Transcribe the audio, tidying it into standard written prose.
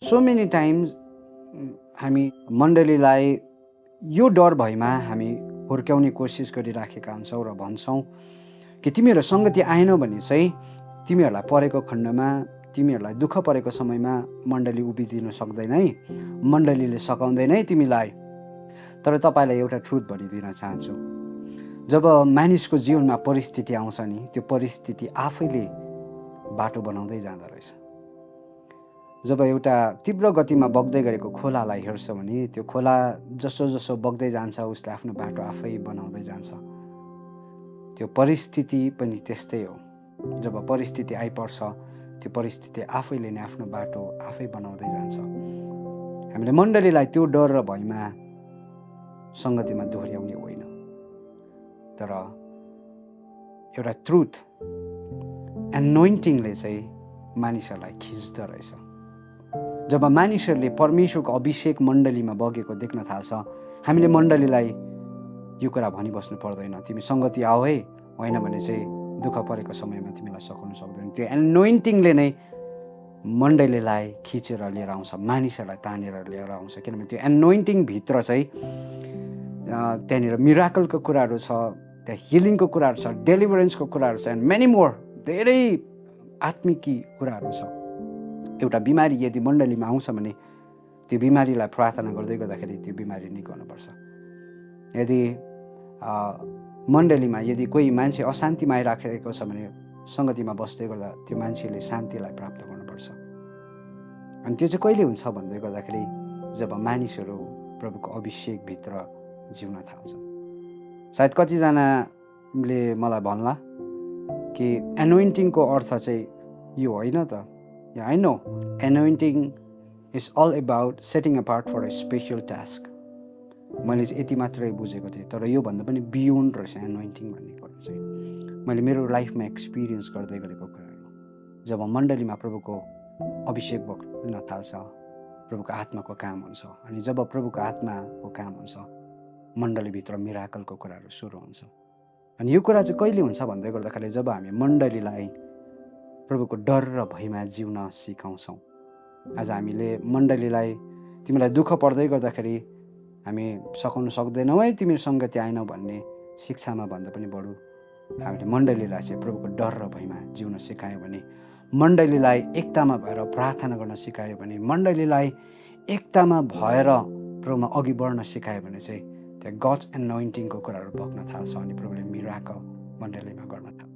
So many times हामी मण्डलीलाई यो डर भयमा हामी हुर्काउने कोसिस गरिराखेका हुन्छौँ र भन्छौँ कि तिमीहरू सङ्गति आएन भने चाहिँ तिमीहरूलाई परेको खण्डमा तिमीहरूलाई दुःख परेको समयमा मण्डली उभिदिन सक्दैन है, मण्डलीले सघाउँदैन है तिमीलाई। तर तपाईँलाई एउटा ट्रुथ भनिदिन चाहन्छु, जब मानिसको जीवनमा परिस्थिति आउँछ नि, त्यो परिस्थिति आफैले बाटो बनाउँदै जाँदो रहेछ। जब एउटा तीव्र गतिमा बग्दै गरेको खोलालाई हेर्छ भने त्यो खोला जसो जसो बग्दै जान्छ उसले आफ्नो बाटो आफै बनाउँदै जान्छ। त्यो परिस्थिति पनि त्यस्तै हो। जब परिस्थिति आइपर्छ त्यो परिस्थिति आफैले नै आफ्नो बाटो आफै बनाउँदै जान्छ। हामीले मण्डलीलाई त्यो डर र भयमा सङ्गतिमा दोहोऱ्याउने होइन, तर एउटा ट्रुथ एनोइन्टिङले चाहिँ मानिसहरूलाई खिच्दो रहेछ। जब मानिसहरूले परमेश्वरको अभिषेक मण्डलीमा बगेको देख्न थाल्छ, हामीले मण्डलीलाई यो कुरा भनिबस्नु पर्दैन, तिमी सङ्गति आऊ है, होइन भने चाहिँ दुःख परेको समयमा तिमीलाई सघाउन सक्दैन। त्यो एनोइन्टिङले नै मण्डलीलाई खिचेर लिएर आउँछ, मानिसहरूलाई तानेर लिएर आउँछ। किनभने त्यो एनोइन्टिङ भित्र चाहिँ त्यहाँनिर मिराकलको कुराहरू छ, त्यहाँ हिलिङको कुराहरू छ, डेलिभरेन्सको कुराहरू छ, एन्ड मेनी मोर, धेरै आत्मिकी कुराहरू छ। एउटा बिमारी यदि मण्डलीमा आउँछ भने त्यो बिमारीलाई प्रार्थना गर्दै गर्दाखेरि त्यो बिमारी निको हुनुपर्छ। यदि मण्डलीमा यदि कोही मान्छे अशान्तिमा आइराखेको छ भने सङ्गतिमा बस्दै गर्दा त्यो मान्छेले शान्तिलाई प्राप्त गर्नुपर्छ। अनि त्यो चाहिँ कहिले हुन्छ भन्दै गर्दाखेरि जब मानिसहरू प्रभुको अभिषेकभित्र जिउन थाल्छ। सायद कतिजनाले मलाई भन्ला कि एनोइन्टिङको अर्थ चाहिँ यो होइन त। I know anointing is all about setting apart for a special task. मैले चाहिँ यति मात्रै बुझेको थिएँ, तर योभन्दा पनि बियोन्ड रहेछ एनोइन्टिङ भन्ने कुरा चाहिँ। मैले मेरो लाइफमा एक्सपिरियन्स गर्दै गरेको कुराहरू, जब मण्डलीमा प्रभुको अभिषेक बग्न थाल्छ, प्रभुको आत्माको काम हुन्छ। अनि जब प्रभुको आत्माको काम हुन्छ, मण्डलीभित्र मिराकलको कुराहरू सुरु हुन्छ। अनि यो कुरा चाहिँ कहिले हुन्छ भन्दै गर्दाखेरि जब हामी मण्डलीलाई प्रभुको डर र भयमा जिउन सिकाउँछौँ। आज हामीले मण्डलीलाई तिमीलाई दुःख पर्दै गर्दाखेरि हामी सघाउन सक्दैनौँ है, तिमीहरू सङ्गति आएनौ भन्ने शिक्षामा भन्दा पनि बढी हामीले मण्डलीलाई चाहिँ प्रभुको डर र भयमा जिउन सिकायौँ भने, मण्डलीलाई एकतामा भएर प्रार्थना गर्न सिकायो भने, मण्डलीलाई एकतामा भएर प्रभुमा अघि बढ्न सिकायो भने चाहिँ त्यहाँ गड्स एनोइन्टिङको कुराहरू बग्न थाल्छ अनि प्रभुले मिराकल मण्डलीमा गर्न थाल्छ।